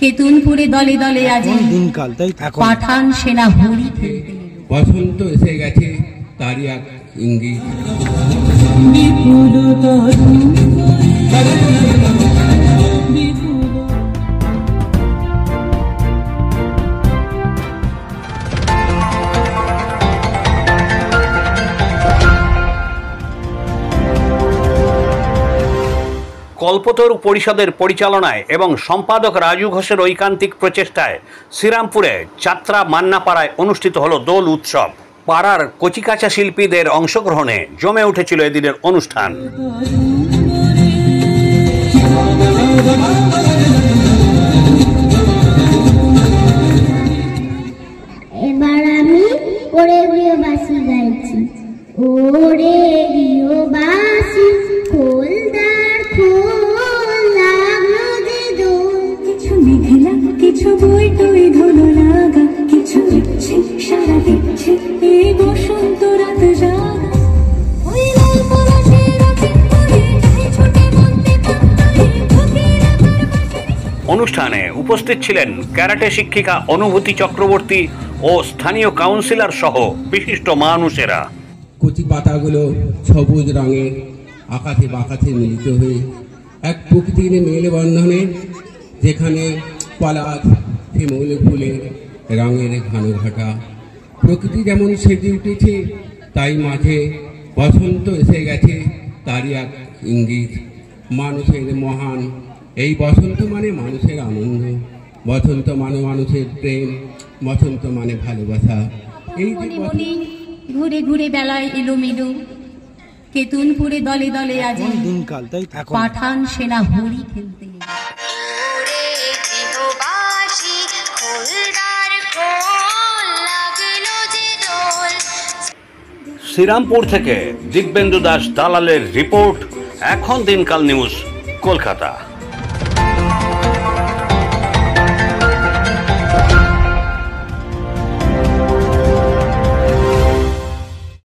কেতুনপুরে দলে দলে আজি দিনকাল তাই পাঠান সেনা হরি খেলতে বসন্ত এসে গেছে তারই এক ইঙ্গিত। কল্পতরু পরিষদের পরিচালনায় এবং সম্পাদক রাজু ঘোষের ঐকান্তিক প্রচেষ্টায় শ্রীরামপুরে যাত্রা মান্নাপাড়ায় অনুষ্ঠিত হলো দোল উৎসব। পাড়ার কচিকাঁচা শিল্পীদের অংশগ্রহণে জমে উঠেছিল এদিনের অনুষ্ঠান। এবার আমি ওরে বাসি গাইছি, ওরে বাসি খোলদার খোল লাগলো যে দোল, কিছু মেঘলা কিছু বই টই ধুলো লাগা, কিছু দিচ্ছে সারা দিচ্ছে এই বসন্ত রাত জাগা। ওই লাল পলাশে রাতে করে যাই ছোটে মন্তে কান্তাই ফকিরা তার বাসে। অনুষ্ঠানে উপস্থিত ছিলেন ক্যারাটে শিক্ষিকা অনুভূতি চক্রবর্তী ও স্থানীয় কাউন্সিলর সহ বিশিষ্ট মানুষেরা। কচি পাতাগুলো সবুজ রঙের আকাশে বাকাশে মিলিত হয়ে এক প্রকৃতির মেলবন্ধনে, যেখানে পলাশ শিমুল ফুলের রঙের ঘনঘটা প্রকৃতি যেমন সেজে উঠেছে, তাই মাঝে বসন্ত এসে গেছে তারই এক ইঙ্গিত। মানুষের মহান এই বসন্ত মানে মানুষের আনন্দ, বসন্ত মানে মানুষের প্রেম, বসন্ত মানে ভালোবাসা। এই যে ঘুরে ঘুরে বেলায় এলোমেলো, কেতুনপুরে দলে দলে আজি দিনকাল তাই পাঠান সেনা হরি খেলতে। শ্রীরামপুর থেকে দিব্যেন্দু দাস দালালের রিপোর্ট, এখন দিনকাল নিউজ, কলকাতা।